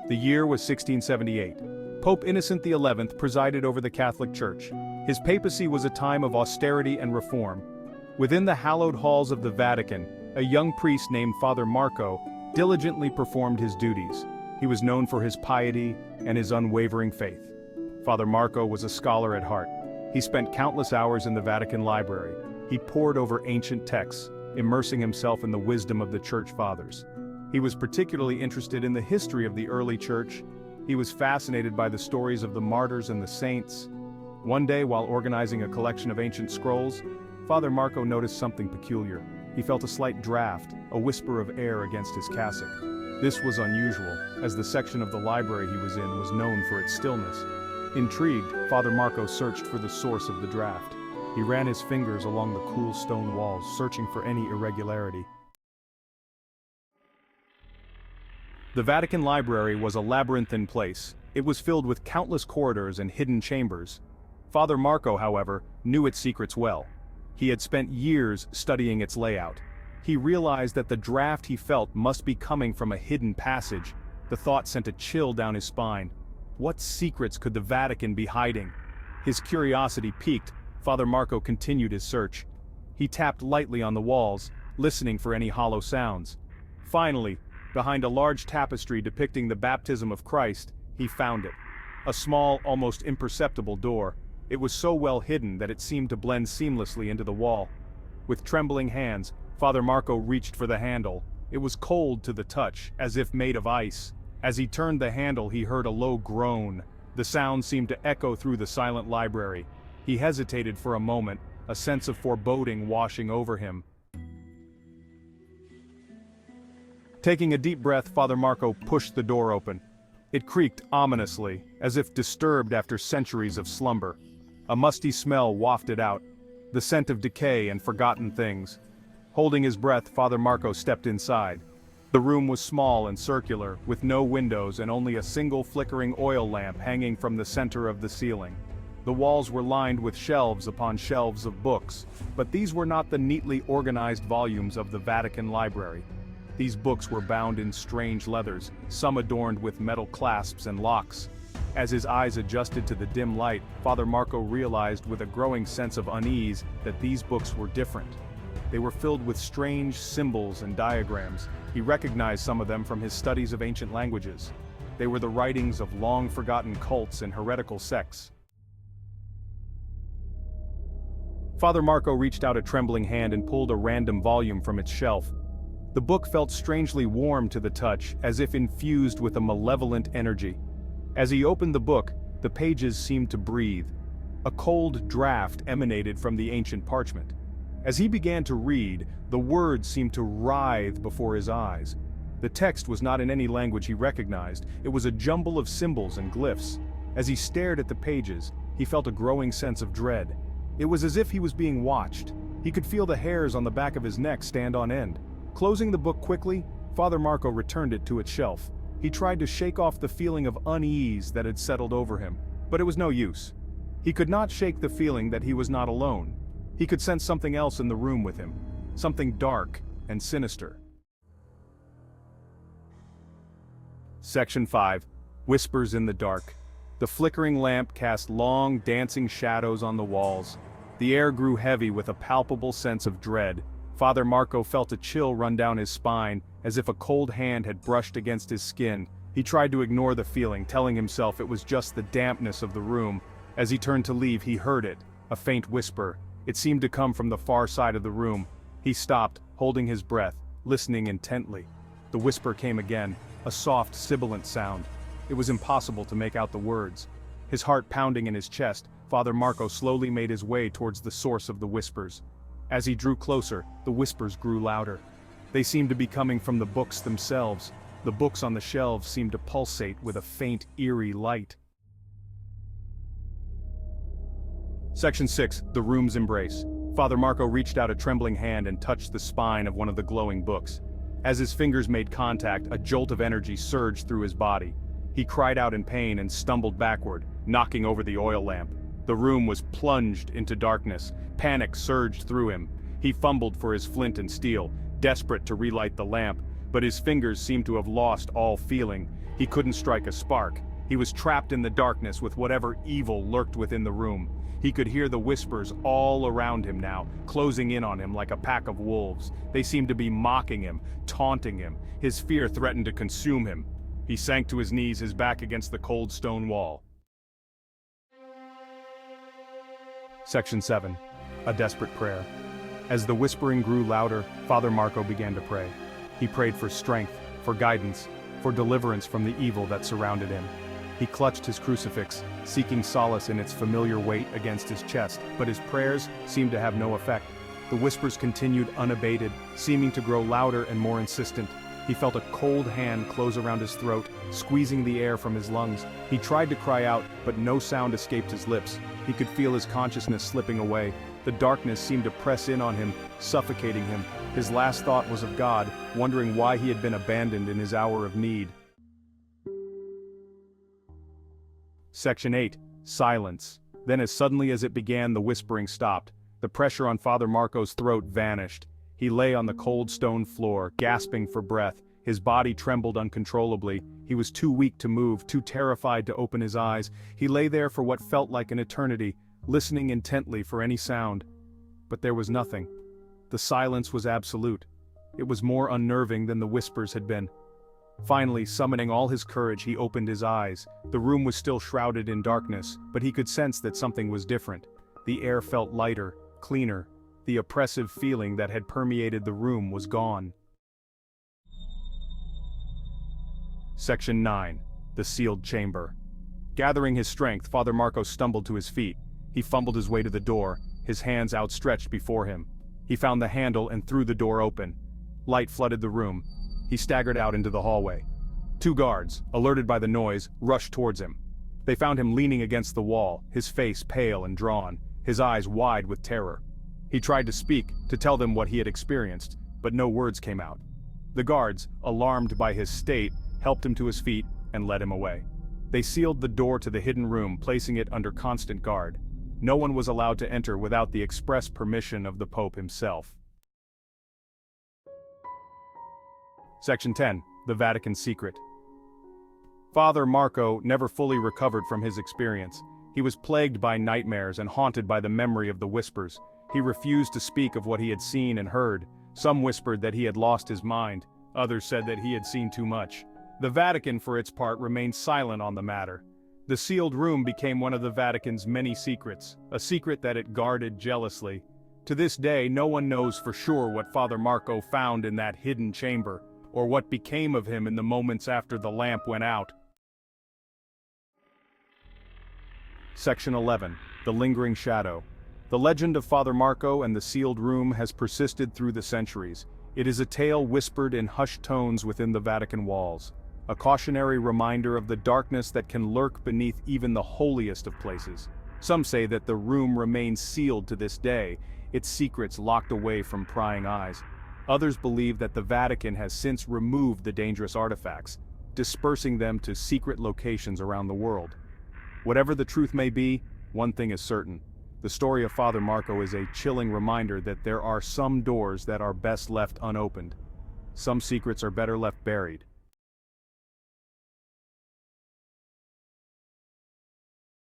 The year was 1678. Pope Innocent XI presided over the Catholic Church. His papacy was a time of austerity and reform. Within the hallowed halls of the Vatican, a young priest named Father Marco diligently performed his duties. He was known for his piety and his unwavering faith. Father Marco was a scholar at heart. He spent countless hours in the Vatican library. He pored over ancient texts, immersing himself in the wisdom of the Church Fathers. He was particularly interested in the history of the early Church. He was fascinated by the stories of the martyrs and the saints. One day, while organizing a collection of ancient scrolls, Father Marco noticed something peculiar. He felt a slight draft, a whisper of air against his cassock. This was unusual, as the section of the library he was in was known for its stillness. Intrigued, Father Marco searched for the source of the draft. He ran his fingers along the cool stone walls, searching for any irregularity. The Vatican Library was a labyrinthine place. It was filled with countless corridors and hidden chambers. Father Marco, however, knew its secrets well. He had spent years studying its layout. He realized that the draft he felt must be coming from a hidden passage. The thought sent a chill down his spine. What secrets could the Vatican be hiding? His curiosity piqued. Father Marco continued his search. He tapped lightly on the walls, listening for any hollow sounds. Finally, behind a large tapestry depicting the baptism of Christ, he found it. A small, almost imperceptible door. It was so well hidden that it seemed to blend seamlessly into the wall. With trembling hands, Father Marco reached for the handle. It was cold to the touch, as if made of ice. As he turned the handle, he heard a low groan. The sound seemed to echo through the silent library. He hesitated for a moment, a sense of foreboding washing over him. Taking a deep breath, Father Marco pushed the door open. It creaked ominously, as if disturbed after centuries of slumber. A musty smell wafted out, the scent of decay and forgotten things. Holding his breath, Father Marco stepped inside. The room was small and circular, with no windows and only a single flickering oil lamp hanging from the center of the ceiling. The walls were lined with shelves upon shelves of books, but these were not the neatly organized volumes of the Vatican Library. These books were bound in strange leathers, some adorned with metal clasps and locks. As his eyes adjusted to the dim light, Father Marco realized with a growing sense of unease that these books were different. They were filled with strange symbols and diagrams. He recognized some of them from his studies of ancient languages. They were the writings of long-forgotten cults and heretical sects. Father Marco reached out a trembling hand and pulled a random volume from its shelf. The book felt strangely warm to the touch, as if infused with a malevolent energy. As he opened the book, the pages seemed to breathe. A cold draft emanated from the ancient parchment. As he began to read, the words seemed to writhe before his eyes. The text was not in any language he recognized. It was a jumble of symbols and glyphs. As he stared at the pages, he felt a growing sense of dread. It was as if he was being watched. He could feel the hairs on the back of his neck stand on end. Closing the book quickly, Father Marco returned it to its shelf. He tried to shake off the feeling of unease that had settled over him, but it was no use. He could not shake the feeling that he was not alone. He could sense something else in the room with him, something dark and sinister. Section 5. Whispers in the Dark. The flickering lamp cast long, dancing shadows on the walls. The air grew heavy with a palpable sense of dread. Father Marco felt a chill run down his spine, as if a cold hand had brushed against his skin. He tried to ignore the feeling, telling himself it was just the dampness of the room. As he turned to leave, he heard it, a faint whisper. It seemed to come from the far side of the room. He stopped, holding his breath, listening intently. The whisper came again, a soft, sibilant sound. It was impossible to make out the words. His heart pounding in his chest, Father Marco slowly made his way towards the source of the whispers. As he drew closer, the whispers grew louder. They seemed to be coming from the books themselves. The books on the shelves seemed to pulsate with a faint, eerie light. Section 6. The Room's Embrace. Father Marco reached out a trembling hand and touched the spine of one of the glowing books. As his fingers made contact, a jolt of energy surged through his body. He cried out in pain and stumbled backward, knocking over the oil lamp. The room was plunged into darkness. Panic surged through him. He fumbled for his flint and steel, desperate to relight the lamp, but his fingers seemed to have lost all feeling. He couldn't strike a spark. He was trapped in the darkness with whatever evil lurked within the room. He could hear the whispers all around him now, closing in on him like a pack of wolves. They seemed to be mocking him, taunting him. His fear threatened to consume him. He sank to his knees, his back against the cold stone wall. Section 7. A desperate prayer. As the whispering grew louder, Father Marco began to pray. He prayed for strength, for guidance, for deliverance from the evil that surrounded him. He clutched his crucifix, seeking solace in its familiar weight against his chest, but his prayers seemed to have no effect. The whispers continued unabated, seeming to grow louder and more insistent. He felt a cold hand close around his throat, squeezing the air from his lungs. He tried to cry out, but no sound escaped his lips. He could feel his consciousness slipping away. The darkness seemed to press in on him, suffocating him. His last thought was of God, wondering why he had been abandoned in his hour of need. Section 8. Silence. Then as suddenly as it began, the whispering stopped. The pressure on Father Marco's throat vanished. He lay on the cold stone floor, gasping for breath. His body trembled uncontrollably. He was too weak to move, too terrified to open his eyes. He lay there for what felt like an eternity, listening intently for any sound. But there was nothing. The silence was absolute. It was more unnerving than the whispers had been. Finally, summoning all his courage, he opened his eyes. The room was still shrouded in darkness, but he could sense that something was different. The air felt lighter, cleaner. The oppressive feeling that had permeated the room was gone. Section 9. The Sealed Chamber. Gathering his strength, Father Marco stumbled to his feet. He fumbled his way to the door, his hands outstretched before him. He found the handle and threw the door open. Light flooded the room. He staggered out into the hallway. 2 guards, alerted by the noise, rushed towards him. They found him leaning against the wall, his face pale and drawn, his eyes wide with terror. He tried to speak, to tell them what he had experienced, but no words came out. The guards, alarmed by his state, helped him to his feet and led him away. They sealed the door to the hidden room, placing it under constant guard. No one was allowed to enter without the express permission of the Pope himself. Section 10. The Vatican Secret. Father Marco never fully recovered from his experience. He was plagued by nightmares and haunted by the memory of the whispers. He refused to speak of what he had seen and heard. Some whispered that he had lost his mind. Others said that he had seen too much. The Vatican, for its part, remained silent on the matter. The sealed room became one of the Vatican's many secrets, a secret that it guarded jealously. To this day, no one knows for sure what Father Marco found in that hidden chamber, or what became of him in the moments after the lamp went out. Section 11. The Lingering Shadow. The legend of Father Marco and the sealed room has persisted through the centuries. It is a tale whispered in hushed tones within the Vatican walls, a cautionary reminder of the darkness that can lurk beneath even the holiest of places. Some say that the room remains sealed to this day, its secrets locked away from prying eyes. Others believe that the Vatican has since removed the dangerous artifacts, dispersing them to secret locations around the world. Whatever the truth may be, one thing is certain. The story of Father Marco is a chilling reminder that there are some doors that are best left unopened. Some secrets are better left buried.